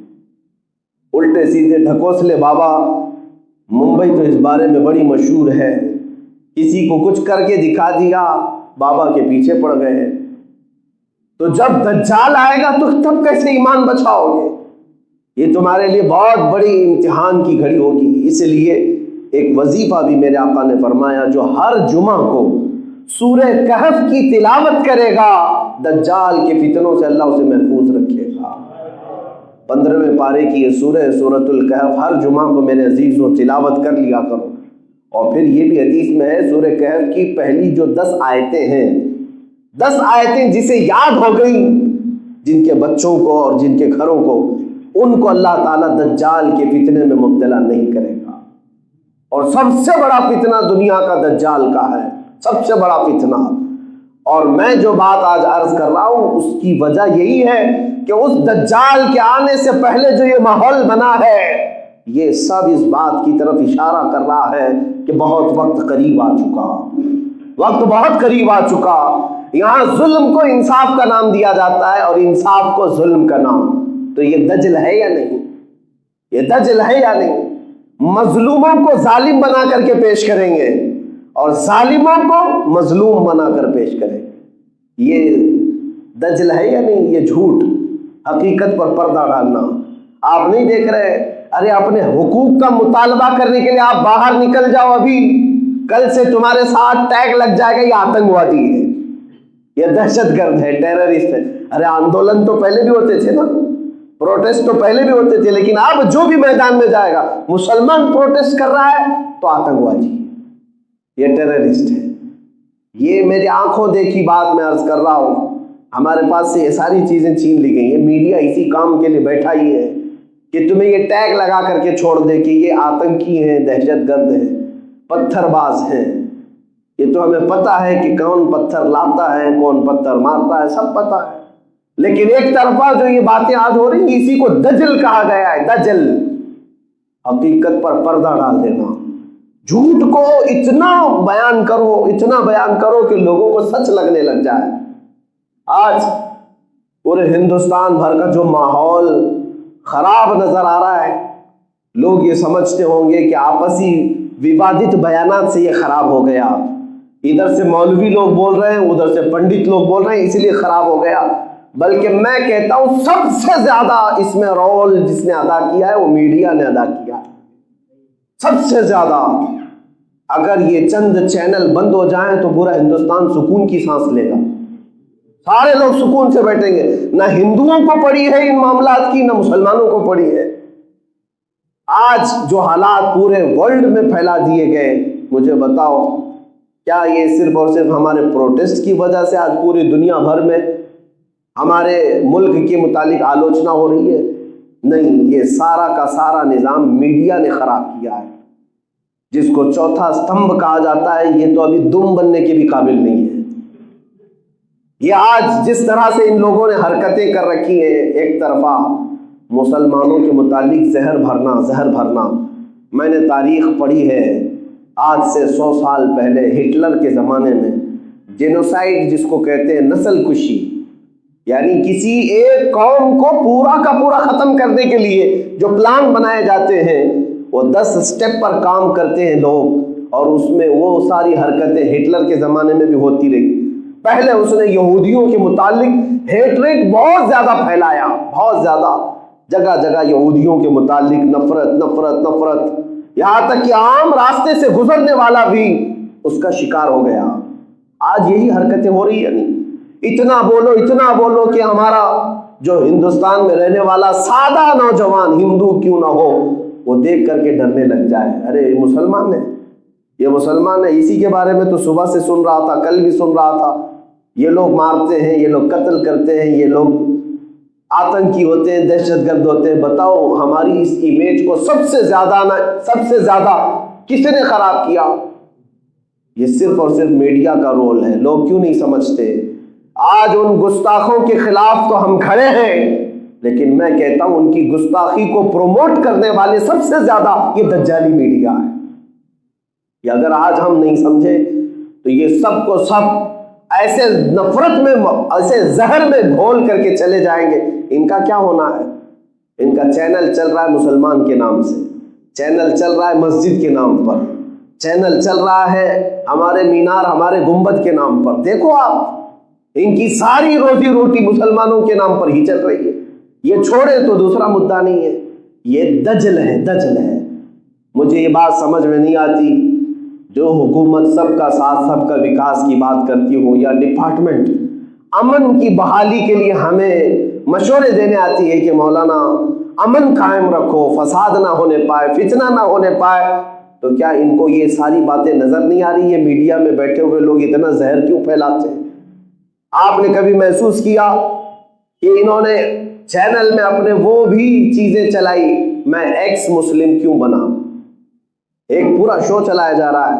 الٹے سیدھے ڈھکوسلے بابا، ممبئی تو اس بارے میں بڑی مشہور ہے، کسی کو کچھ کر کے دکھا دیا، بابا کے پیچھے پڑ گئے۔ تو جب دجال آئے گا تو تب کیسے ایمان بچاؤ گے؟ یہ تمہارے لیے بہت بڑی امتحان کی گھڑی ہوگی۔ اس لیے ایک وظیفہ بھی میرے آقا نے فرمایا، جو ہر جمعہ کو سورہ کہف کی تلاوت کرے گا دجال کے فتنوں سے اللہ اسے محفوظ رکھے گا۔ 15ویں پارے کی یہ سورۃ الکہف ہر جمعہ کو میرے عزیزوں تلاوت کر لیا کرو۔ اور پھر یہ بھی حدیث میں ہے سورہ کہف کی پہلی جو 10 آیتیں ہیں، 10 آیتیں جسے یاد ہو گئی، جن کے بچوں کو اور جن کے گھروں کو، ان کو اللہ تعالیٰ دجال کے فتنے میں مبتلا نہیں کرے گا۔ اور سب سے بڑا فتنہ دنیا کا دجال کا ہے، سب سے بڑا فتنہ۔ اور میں جو بات آج عرض کر رہا ہوں اس کی وجہ یہی ہے کہ اس دجال کے آنے سے پہلے جو یہ ماحول بنا ہے، یہ سب اس بات کی طرف اشارہ کر رہا ہے کہ بہت وقت قریب آ چکا، وقت بہت قریب آ چکا۔ یہاں ظلم کو انصاف کا نام دیا جاتا ہے اور انصاف کو ظلم کا نام۔ تو یہ دجل ہے یا نہیں؟ یہ دجل ہے یا نہیں؟ مظلوموں کو ظالم بنا کر کے پیش کریں گے اور ظالموں کو مظلوم بنا کر پیش کریں گے۔ یہ دجل ہے یا نہیں؟ یہ جھوٹ، حقیقت پر پردہ ڈالنا۔ آپ نہیں دیکھ رہے، ارے اپنے حقوق کا مطالبہ کرنے کے لیے آپ باہر نکل جاؤ، ابھی کل سے تمہارے ساتھ ٹیگ لگ جائے گا، یہ آتنکوادی ہے، یہ دہشت گرد ہے، ٹیررسٹ ہے۔ ارے آندولن تو پہلے بھی ہوتے تھے نا، پروٹیسٹ تو پہلے بھی ہوتے تھے، لیکن اب جو بھی میدان میں جائے گا، مسلمان پروٹیسٹ کر رہا ہے تو آتنکوادی، یہ ٹیررسٹ ہے۔ یہ میری آنکھوں دیکھی بات میں عرض کر رہا ہوں۔ ہمارے پاس سے یہ ساری چیزیں چھین لی گئی ہیں، میڈیا اسی کام کے لیے بیٹھا ہی ہے کہ تمہیں یہ ٹیگ لگا کر کے چھوڑ دے کہ یہ آتنکی ہیں، دہشت گرد ہیں، پتھر باز ہیں۔ یہ تو ہمیں پتہ ہے کہ کون پتھر لاتا ہے، کون پتھر مارتا ہے، سب پتہ ہے۔ لیکن ایک طرفہ جو یہ باتیں آج ہو رہی ہیں، اسی کو دجل کہا گیا ہے، دجل، حقیقت پر پردہ ڈال دینا۔ جھوٹ کو اتنا بیان کرو کہ لوگوں کو سچ لگنے لگ جائے۔ آج پورے ہندوستان بھر کا جو ماحول خراب نظر آ رہا ہے، لوگ یہ سمجھتے ہوں گے کہ آپسی ووادت بیانات سے یہ خراب ہو گیا، ادھر سے مولوی لوگ بول رہے ہیں، ادھر سے پنڈت لوگ بول رہے ہیں، اسی لیے خراب ہو گیا۔ بلکہ میں کہتا ہوں سب سے زیادہ اس میں رول جس نے ادا کیا ہے وہ میڈیا نے ادا کیا ہے، سب سے زیادہ۔ اگر یہ چند چینل بند ہو جائیں تو پورا ہندوستان سکون کی سانس لے گا، سارے لوگ سکون سے بیٹھیں گے۔ نہ ہندوؤں کو پڑی ہے ان معاملات کی، نہ مسلمانوں کو پڑی ہے۔ آج جو حالات پورے ورلڈ میں پھیلا دیے گئے، مجھے بتاؤ کیا یہ صرف اور صرف ہمارے پروٹیسٹ کی وجہ سے آج پوری دنیا بھر میں ہمارے ملک کے متعلق آلوچنا ہو رہی ہے؟ نہیں، یہ سارا کا سارا نظام میڈیا نے خراب کیا ہے۔ جس کو چوتھا استمبھ کہا جاتا ہے، یہ تو ابھی دم بننے کے بھی قابل نہیں ہے۔ یہ آج جس طرح سے ان لوگوں نے حرکتیں کر رکھی ہیں، ایک طرفہ مسلمانوں کے متعلق زہر بھرنا۔ میں نے تاریخ پڑھی ہے، آج سے 100 سال پہلے ہٹلر کے زمانے میں جینوسائیڈ جس کو کہتے ہیں، نسل کشی، یعنی کسی ایک قوم کو پورا کا پورا ختم کرنے کے لیے جو پلان بنائے جاتے ہیں، وہ 10 سٹیپ پر کام کرتے ہیں لوگ، اور اس میں وہ ساری حرکتیں ہٹلر کے زمانے میں بھی ہوتی رہی۔ پہلے اس نے یہودیوں کے متعلق ہیٹریٹ بہت زیادہ پھیلایا، بہت زیادہ، جگہ جگہ یہودیوں کے متعلق نفرت، یہاں تک کہ عام راستے سے گزرنے والا بھی اس کا شکار ہو گیا۔ آج یہی حرکتیں ہو رہی ہیں۔ اتنا بولو کہ ہمارا جو ہندوستان میں رہنے والا سادہ نوجوان ہندو کیوں نہ ہو، وہ دیکھ کر کے ڈرنے لگ جائے، ارے یہ مسلمان ہے، اسی کے بارے میں تو صبح سے سن رہا تھا، کل بھی سن رہا تھا، یہ لوگ مارتے ہیں، یہ لوگ قتل کرتے ہیں، یہ لوگ آتنکی ہوتے ہیں، دہشت گرد ہوتے ہیں۔ بتاؤ ہماری اس امیج کو سب سے زیادہ کس نے خراب کیا؟ یہ صرف اور صرف میڈیا کا رول ہے۔ لوگ کیوں نہیں سمجھتے؟ آج ان گستاخوں کے خلاف تو ہم کھڑے ہیں، لیکن میں کہتا ہوں ان کی گستاخی کو پروموٹ کرنے والے سب سے زیادہ یہ دجالی میڈیا ہے۔ یہ اگر آج ہم نہیں سمجھے تو یہ سب کو سب ایسے نفرت میں، ایسے زہر میں گھول کر کے چلے جائیں گے۔ ان کا کیا ہونا ہے؟ ان کا چینل چل رہا ہے مسلمان کے نام سے، چینل چل رہا ہے مسجد کے نام پر، چینل چل رہا ہے ہمارے مینار، ہمارے گنبد کے نام پر۔ دیکھو آپ، ان کی ساری روزی روٹی مسلمانوں کے نام پر ہی چل رہی ہے۔ یہ چھوڑے تو دوسرا مدعا نہیں ہے، یہ دجل ہے۔ مجھے یہ بات سمجھ میں نہیں آتی، جو حکومت سب کا ساتھ سب کا وکاس کی بات کرتی ہو، یا ڈپارٹمنٹ امن کی بحالی کے لیے ہمیں مشورے دینے آتی ہے کہ مولانا امن قائم رکھو، فساد نہ ہونے پائے، فتنہ نہ ہونے پائے، تو کیا ان کو یہ ساری باتیں نظر نہیں آ رہی ہے؟ میڈیا میں بیٹھے ہوئے لوگ اتنا زہر کیوں پھیلاتے ہیں؟ آپ نے کبھی محسوس کیا کہ انہوں نے چینل میں اپنے وہ بھی چیزیں چلائی، میں ایکس مسلم کیوں بنا؟ ایک پورا شو چلایا جا رہا ہے۔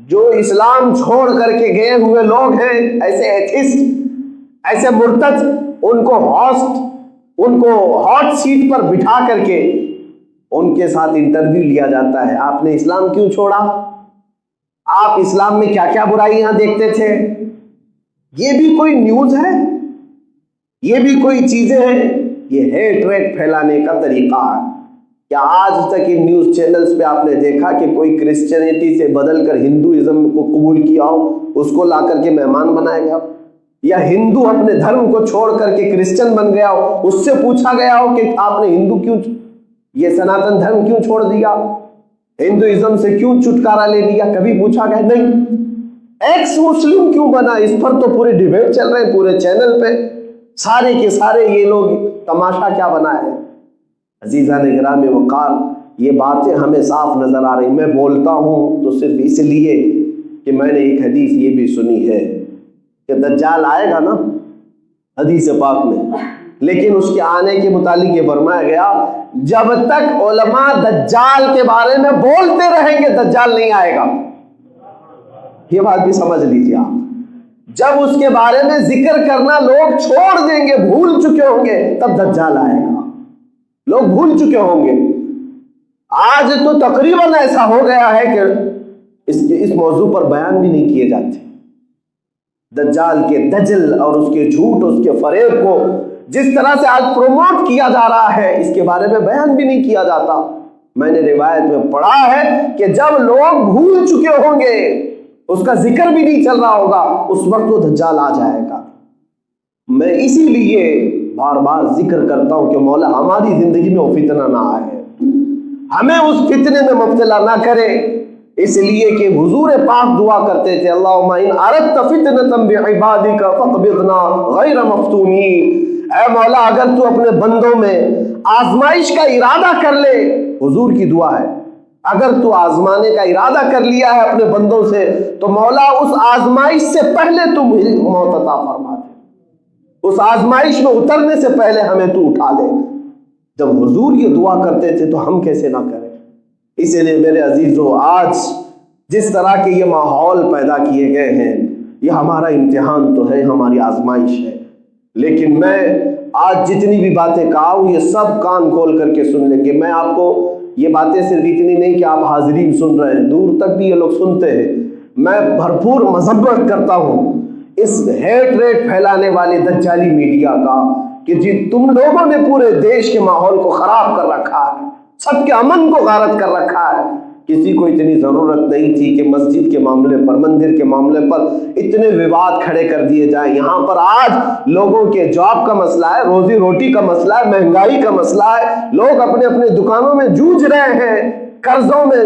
جو اسلام چھوڑ کر کے گئے ہوئے لوگ ہیں، ایسے ایتھسٹ، ایسے مرتد، ان کو ہاٹ سیٹ پر بٹھا کر کے ان کے ساتھ انٹرویو لیا جاتا ہے۔ آپ نے اسلام کیوں چھوڑا؟ آپ اسلام میں کیا کیا برائیاں دیکھتے تھے؟ یہ بھی کوئی نیوز ہے؟ یہ بھی کوئی چیزیں ہیں؟ یہ ہیٹ ریٹ پھیلانے کا طریقہ ہے۔ کیا آج تک ان نیوز چینلز پہ آپ نے دیکھا کہ کوئی کرسچینٹی سے بدل کر ہندوازم کو قبول کیا ہو، اس کو لا کر کے مہمان بنایا گیا ہو؟ یا ہندو اپنے دھرم کو چھوڑ کر کے کرسچن بن گیا ہو، اس سے پوچھا گیا ہو کہ آپ نے ہندو کیوں، یہ سناتن دھرم کیوں چھوڑ دیا، ہندوازم سے کیوں چھٹکارا لے لیا؟ کبھی پوچھا گیا نہیں۔ ایکس مسلم کیوں بنا؟ اس پر تو پورے ڈیبیٹ چل رہے ہیں پورے چینل پہ، سارے کے سارے یہ لوگ تماشا کیا بنا ہے۔ عزیزان گرامی وقار، یہ باتیں ہمیں صاف نظر آ رہی۔ میں بولتا ہوں تو صرف اس لیے کہ میں نے ایک حدیث یہ بھی سنی ہے کہ دجال آئے گا نا حدیث پاک میں، لیکن اس کے آنے کے متعلق یہ فرمایا گیا جب تک علماء دجال کے بارے میں بولتے رہیں گے دجال نہیں آئے گا۔ یہ بات بھی سمجھ لیجیے آپ، جب اس کے بارے میں ذکر کرنا لوگ چھوڑ دیں گے، بھول چکے ہوں گے، تب دجال آئے گا۔ لوگ بھول چکے ہوں گے۔ آج تو تقریباً ایسا ہو گیا ہے کہ اس موضوع پر بیان بھی نہیں کیے جاتے۔ دجال کے دجل اور اس کے جھوٹ، اس کے فریب کو جس طرح سے آج پروموٹ کیا جا رہا ہے، اس کے بارے میں بیان بھی نہیں کیا جاتا۔ میں نے روایت میں پڑھا ہے کہ جب لوگ بھول چکے ہوں گے، اس کا ذکر بھی نہیں چل رہا ہوگا، اس وقت وہ دجال آ جائے گا۔ میں اسی لیے بار بار ذکر کرتا ہوں کہ مولا ہماری زندگی میں وہ فتنہ نہ آئے، ہمیں اس فتنے میں مبتلا نہ کرے، اس لیے کہ حضور پاک دعا کرتے تھے اللہم ان اردت فتنۃ بعبادک فاقبضنا غیر مفتونین۔ اے مولا اگر تو اپنے بندوں میں آزمائش کا ارادہ کر لے، حضور کی دعا ہے، اگر تو آزمانے کا ارادہ کر لیا ہے اپنے بندوں سے تو مولا اس آزمائش سے پہلے تو مجھے موت عطا فرما دے، اس آزمائش میں اترنے سے پہلے ہمیں تو اٹھا لے۔ جب حضور یہ دعا کرتے تھے تو ہم کیسے نہ کریں؟ اسی لیے میرے عزیزوں، آج جس طرح کے یہ ماحول پیدا کیے گئے ہیں، یہ ہمارا امتحان تو ہے، ہماری آزمائش ہے، لیکن میں آج جتنی بھی باتیں کہا ہوں یہ سب کان کھول کر کے سن لیں گے۔ میں آپ کو یہ باتیں صرف اتنی نہیں کہ آپ حاضرین سن رہے ہیں، دور تک بھی یہ لوگ سنتے ہیں۔ میں بھرپور مذمت کرتا ہوں اس ہیٹ ریٹ پھیلانے والے دجالی میڈیا کا کہ جی تم لوگوں نے پورے دیش کے ماحول کو خراب کر رکھا ہے، سب کے امن کو غارت کر رکھا ہے۔ کسی کو اتنی ضرورت نہیں تھی کہ مسجد کے معاملے پر، مندر کے معاملے پر اتنے وواد کھڑے کر دیے جائیں۔ یہاں پر آج لوگوں کے جاب کا مسئلہ ہے، روزی روٹی کا مسئلہ ہے، مہنگائی کا مسئلہ ہے، لوگ اپنے اپنے دکانوں میں جوجھ رہے ہیں، قرضوں میں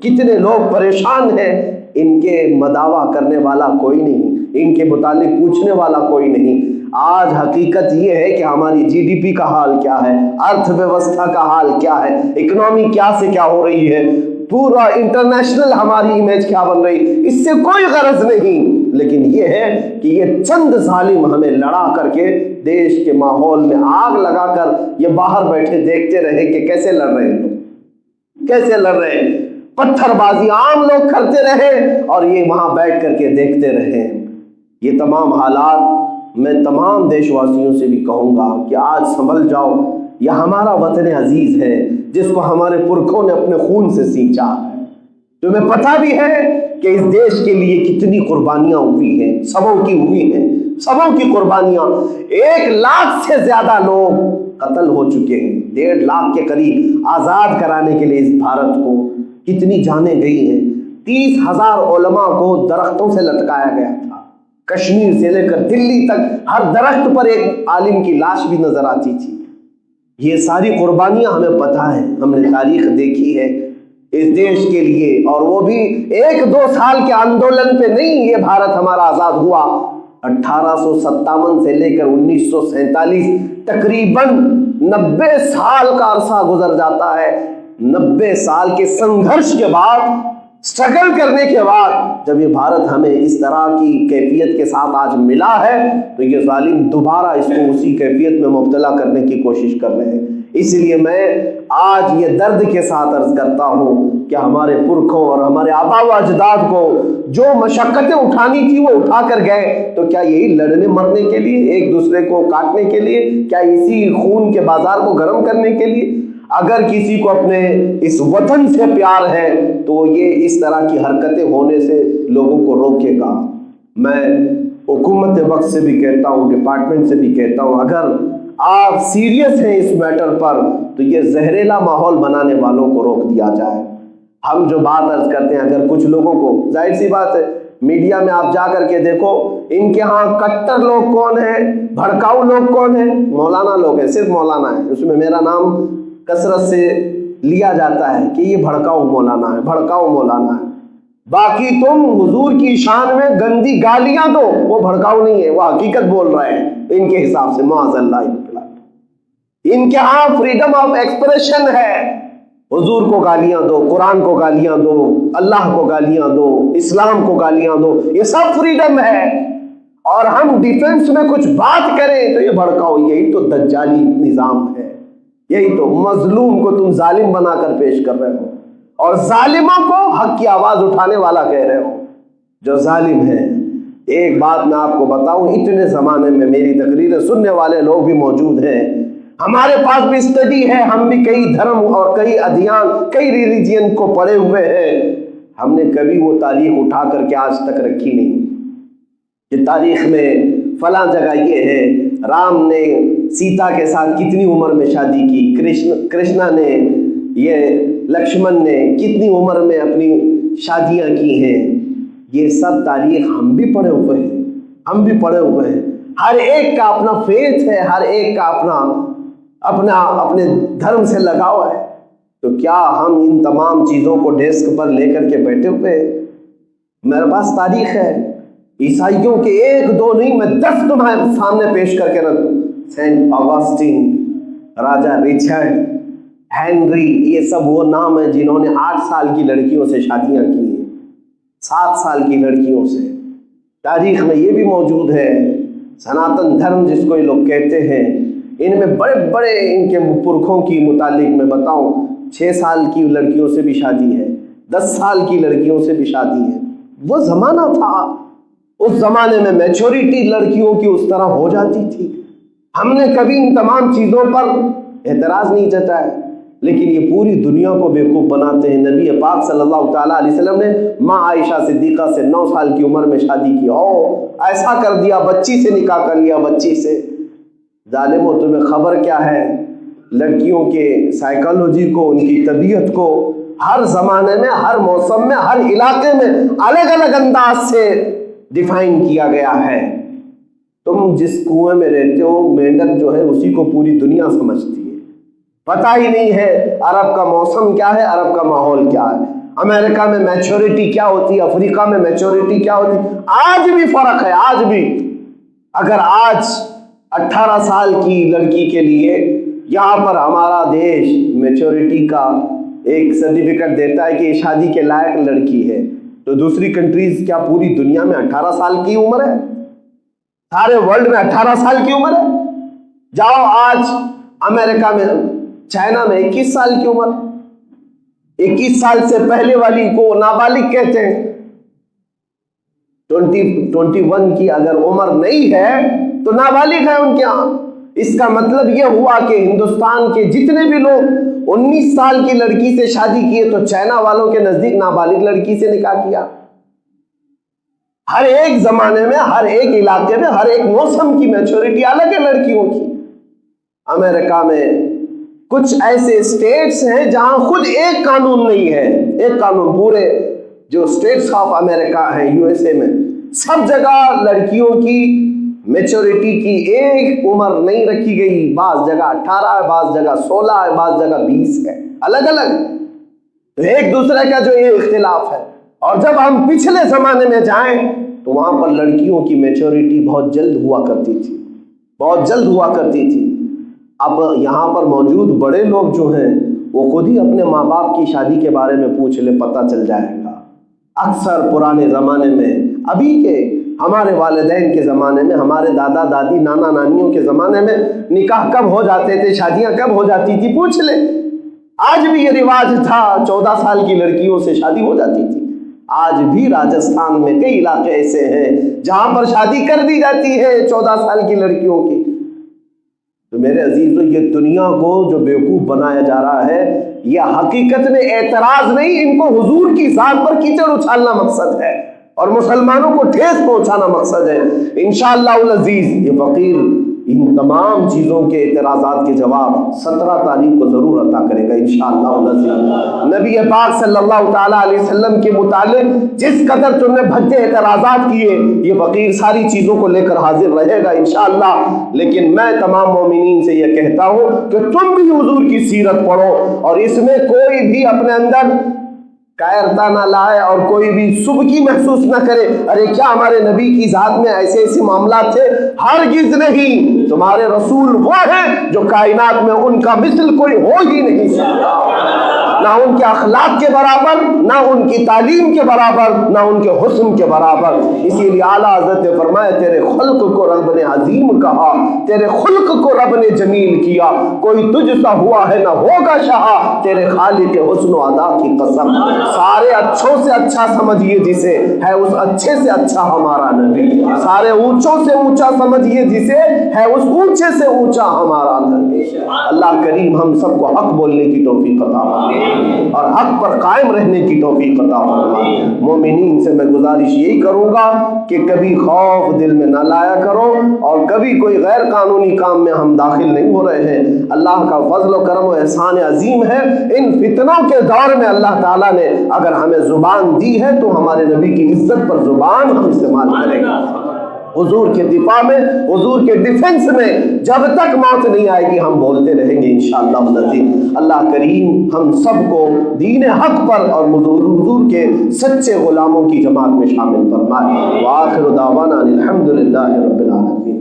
کتنے لوگ پریشان ہیں۔ ان کے مداوا کرنے والا کوئی نہیں، ان کے متعلق پوچھنے والا کوئی نہیں۔ آج حقیقت یہ ہے کہ ہماری جی ڈی پی کا حال کیا ہے، ارتھ ویوستھا کا حال کیا ہے، اکنامی کیا سے کیا ہو رہی ہے، پورا انٹرنیشنل ہماری امیج کیا بن رہی، اس سے کوئی غرض نہیں، لیکن یہ ہے کہ یہ چند ظالم ہمیں لڑا کر کے دیش کے ماحول میں آگ لگا کر یہ باہر بیٹھے دیکھتے رہے کہ کیسے لڑ رہے ہیں لوگ، کیسے لڑ رہے ہیں، پتھر بازی عام لوگ کرتے رہے اور یہ وہاں بیٹھ کر کے دیکھتے رہے۔ یہ تمام حالات میں تمام دیش واسیوں سے بھی کہوں گا کہ آج سنبھل جاؤ، یہ ہمارا وطن عزیز ہے جس کو ہمارے پرکھوں نے اپنے خون سے سینچا ہے۔ تمہیں پتہ بھی ہے کہ اس دیش کے لیے کتنی قربانیاں ہوئی ہیں، سبوں کی ہوئی ہیں، سبوں کی قربانیاں۔ 1 لاکھ سے زیادہ لوگ قتل ہو چکے ہیں، 1.5 لاکھ کے قریب آزاد کرانے کے لیے اس بھارت کو کتنی جانیں گئی ہیں۔ 30,000 علماء کو درختوں سے لٹکایا گیا تھا، کشمیر سے لے کر دلی تک ہر درخت پر ایک عالم کی لاش بھی نظر آتی تھی۔ یہ ساری قربانیاں ہمیں پتہ ہے، ہم نے تاریخ دیکھی ہے اس دیش کے لیے، اور وہ بھی 1-2 سال کے آندولن پہ نہیں یہ بھارت ہمارا آزاد ہوا۔ 1857 سے لے کر 1947 تقریباً 90 سال کا عرصہ گزر جاتا ہے۔ 90 سال کے سنگھرش کے بعد، سٹرگل کرنے کے بعد جب یہ بھارت ہمیں اس طرح کی کیفیت کے ساتھ آج ملا ہے تو یہ ظالم دوبارہ اس کو اسی کیفیت میں مبتلا کرنے کی کوشش کر رہے ہیں۔ اس لیے میں آج یہ درد کے ساتھ عرض کرتا ہوں کہ ہمارے پرکھوں اور ہمارے آبا و اجداد کو جو مشقتیں اٹھانی تھی وہ اٹھا کر گئے، تو کیا یہی لڑنے مرنے کے لیے، ایک دوسرے کو کاٹنے کے لیے، کیا اسی خون کے بازار کو گرم کرنے کے لیے؟ اگر کسی کو اپنے اس وطن سے پیار ہے تو یہ اس طرح کی حرکتیں ہونے سے لوگوں کو روکے گا۔ میں حکومت وقت سے بھی کہتا ہوں، ڈپارٹمنٹ سے بھی کہتا ہوں، اگر آپ سیریس ہیں اس میٹر پر تو یہ زہریلا ماحول بنانے والوں کو روک دیا جائے۔ ہم جو بات عرض کرتے ہیں، اگر کچھ لوگوں کو، ظاہر سی بات ہے میڈیا میں آپ جا کر کے دیکھو ان کے ہاں کٹر لوگ کون ہیں، بھڑکاؤ لوگ کون ہیں، مولانا لوگ ہیں، صرف مولانا ہے، اس میں میرا نام کثرت سے لیا جاتا ہے کہ یہ بھڑکاؤ مولانا ہے، بھڑکاؤ مولانا ہے۔ باقی تم حضور کی شان میں گندی گالیاں دو، وہ بھڑکاؤ نہیں ہے، وہ حقیقت بول رہے ہیں ان کے حساب سے، معاذ اللہ۔ ان کے ہاں فریڈم آف ایکسپریشن ہے، حضور کو گالیاں دو، قرآن کو گالیاں دو، اللہ کو گالیاں دو، اسلام کو گالیاں دو، یہ سب فریڈم ہے۔ اور ہم ڈیفنس میں کچھ بات کریں تو یہ بھڑکاؤ، یہی تو دجالی نظام ہے، یہی تو مظلوم کو تم ظالم بنا کر پیش کر رہے ہو اور ظالموں کو حق کی آواز اٹھانے والا کہہ رہے ہو جو ظالم ہے۔ ایک بات میں آپ کو بتاؤں، اتنے زمانے میں میری تقریریں سننے والے لوگ بھی موجود ہیں، ہمارے پاس بھی اسٹڈی ہے، ہم بھی کئی دھرم اور کئی ادیان، کئی ریلیجین کو پڑھے ہوئے ہیں، ہم نے کبھی وہ تاریخ اٹھا کر کے آج تک رکھی نہیں کہ تاریخ میں فلاں جگہ یہ ہے، رام نے سیتا کے ساتھ کتنی عمر میں شادی کی، کرشنا نے، یہ لکشمن نے کتنی عمر میں اپنی شادیاں کی ہیں۔ یہ سب تاریخ ہم بھی پڑھے ہوئے ہیں، ہم بھی پڑھے ہوئے ہیں۔ ہر ایک کا اپنا فیتھ ہے، ہر ایک کا اپنے دھرم سے لگاؤ ہے، تو کیا ہم ان تمام چیزوں کو ڈیسک پر لے کر کے بیٹھے ہوئے ہیں؟ میرے پاس تاریخ ہے، عیسائیوں کے 1-2 نہیں، میں 10 تمہارے سامنے پیش کر کے رکھ دوں۔ سینٹ آگسٹین، راجا رچرڈ، ہینری، یہ سب وہ نام ہیں جنہوں نے 8 سال کی لڑکیوں سے شادیاں کی ہیں، 7 سال کی لڑکیوں سے۔ تاریخ میں یہ بھی موجود ہے۔ سناتن دھرم جس کو یہ لوگ کہتے ہیں، ان میں بڑے بڑے ان کے پرکھوں کی متعلق میں بتاؤں 6 سال کی لڑکیوں سے بھی شادی ہے، 10 سال کی لڑکیوں سے بھی شادی ہے۔ وہ زمانہ تھا، اس زمانے میں میچورٹی لڑکیوں کی اس طرح ہو جاتی تھی۔ ہم نے کبھی ان تمام چیزوں پر اعتراض نہیں جتایا، لیکن یہ پوری دنیا کو بیوقوف بناتے ہیں۔ نبی پاک صلی اللہ تعالیٰ علیہ وسلم نے ماں عائشہ صدیقہ سے 9 سال کی عمر میں شادی کی، ایسا کر دیا، بچی سے نکاح کر لیا، بچی سے۔ ظالموں، تمہیں خبر کیا ہے لڑکیوں کے سائیکالوجی کو، ان کی طبیعت کو ہر زمانے میں، ہر موسم میں، ہر علاقے میں الگ الگ انداز سے ڈیفائن کیا گیا ہے۔ تم جس کنویں میں رہتے ہو، مینڈک جو ہے اسی کو پوری دنیا سمجھتی ہے، پتہ ہی نہیں ہے عرب کا موسم کیا ہے، عرب کا ماحول کیا ہے، امریکہ میں میچورٹی کیا ہوتی ہے، افریقہ میں میچورٹی کیا ہوتی ہے۔ آج بھی فرق ہے، آج بھی اگر آج 18 سال کی لڑکی کے لیے یہاں پر ہمارا دیش میچورٹی کا ایک سرٹیفکیٹ دیتا ہے کہ یہ شادی کے لائق لڑکی ہے، تو دوسری کنٹریز کیا پوری دنیا میں 18 سال کی عمر ہے؟ سارے ورلڈ میں 18 سال کی عمر ہے؟ جاؤ آج امریکہ میں، چائنا میں 21 سال کی عمر، 21 سال سے پہلے والی کو نابالغ کہتے ہیں۔ 21 کی اگر عمر نہیں ہے تو نابالغ ہے ان کے ہاں۔ اس کا مطلب یہ ہوا کہ ہندوستان کے جتنے بھی لوگ 19 سال کی لڑکی سے شادی کیے تو چائنا والوں کے نزدیک نابالغ لڑکی سے نکاح کیا۔ ہر ایک زمانے میں، ہر ایک علاقے میں، ہر ایک موسم کی میچورٹی الگ ہے لڑکیوں کی۔ امریکہ میں کچھ ایسے اسٹیٹس ہیں جہاں خود ایک قانون نہیں ہے، ایک قانون پورے جو اسٹیٹس آف امریکہ ہیں، USA میں سب جگہ لڑکیوں کی میچورٹی کی ایک عمر نہیں رکھی گئی۔ بعض جگہ 18 ہے، بعض جگہ 16 ہے، بعض جگہ 20 ہے، الگ الگ ایک دوسرے کا جو یہ اختلاف ہے۔ اور جب ہم پچھلے زمانے میں جائیں تو وہاں پر لڑکیوں کی میچورٹی بہت جلد ہوا کرتی تھی، بہت جلد ہوا کرتی تھی۔ اب یہاں پر موجود بڑے لوگ جو ہیں وہ خود ہی اپنے ماں باپ کی شادی کے بارے میں پوچھ لے، پتہ چل جائے گا۔ اکثر پرانے زمانے میں، ابھی کے ہمارے والدین کے زمانے میں، ہمارے دادا دادی نانا نانیوں کے زمانے میں نکاح کب ہو جاتے تھے، شادیاں کب ہو جاتی تھی، پوچھ لے۔ آج بھی یہ رواج تھا، 14 سال کی لڑکیوں سے شادی ہو جاتی تھی۔ آج بھی راجستھان میں کئی علاقے ایسے ہیں جہاں پر شادی کر دی جاتی ہے 14 سال کی لڑکیوں کی۔ تو میرے عزیزو، یہ دنیا کو جو بیوقوف بنایا جا رہا ہے، یہ حقیقت میں اعتراض نہیں، ان کو حضور کی ذات پر کیچڑ اچھالنا مقصد ہے اور مسلمانوں کو ٹھیس پہنچانا مقصد ہے۔ انشاءاللہ العزیز یہ فقیر ان تمام چیزوں کے اعتراضات کے جواب 17 تاریخ کو ضرور عطا کرے گا انشاءاللہ العزیز۔ نبی پاک صلی اللہ تعالیٰ علیہ وسلم کے متعلق جس قدر تم نے بھدے اعتراضات کیے، یہ فقیر ساری چیزوں کو لے کر حاضر رہے گا انشاءاللہ۔ لیکن میں تمام مومنین سے یہ کہتا ہوں کہ تم بھی حضور کی سیرت پڑھو اور اس میں کوئی بھی اپنے اندر کائرتا نہ لائے اور کوئی بھی سبکی محسوس نہ کرے، ارے کیا ہمارے نبی کی ذات میں ایسے ایسے معاملات تھے؟ ہرگز نہیں۔ تمہارے رسول وہ ہیں جو کائنات میں ان کا مثل کوئی ہو ہی نہیں سکتا، نہ ان کے اخلاق کے برابر، نہ ان کی تعلیم کے برابر، نہ ان کے حسن کے برابر۔ اسی لیے اعلیٰ حضرت نے فرمایا تیرے خلق کو رب نے عظیم کہا، تیرے خلق کو رب نے جمیل کیا، کوئی تجھ سا ہوا ہے نہ ہوگا شہا، تیرے خالق حسن و ادا کی قسم۔ سارے اچھوں سے اچھا سمجھیے جسے، ہے اس اچھے سے اچھا ہمارا نبی۔ سارے اونچوں سے اونچا سمجھیے جسے، ہے اس اونچے سے اونچا ہمارا نبی۔ اللہ کریم ہم سب کو حق بولنے کی توفیق عطا فرمائے اور حق پر قائم رہنے کی توفیق عطا فرمائے۔ مومنین سے میں گزارش یہی کروں گا کہ کبھی خوف دل میں نہ لایا کرو اور کبھی کوئی غیر قانونی کام میں ہم داخل نہیں ہو رہے ہیں۔ اللہ کا فضل و کرم و احسان عظیم ہے، ان فتنوں کے دور میں اللہ تعالیٰ نے اگر ہمیں زبان دی ہے تو ہمارے نبی کی عزت پر زبان ہم استعمال کریں گے۔ حضور کے دفاع میں، حضور کے ڈیفنس میں جب تک موت نہیں آئے گی ہم بولتے رہیں گے انشاءاللہ العزیز۔ اللہ کریم ہم سب کو دین حق پر اور حضور کے سچے غلاموں کی جماعت میں شامل فرمائے۔ وآخر دعوانا الحمدللہ رب العالمین۔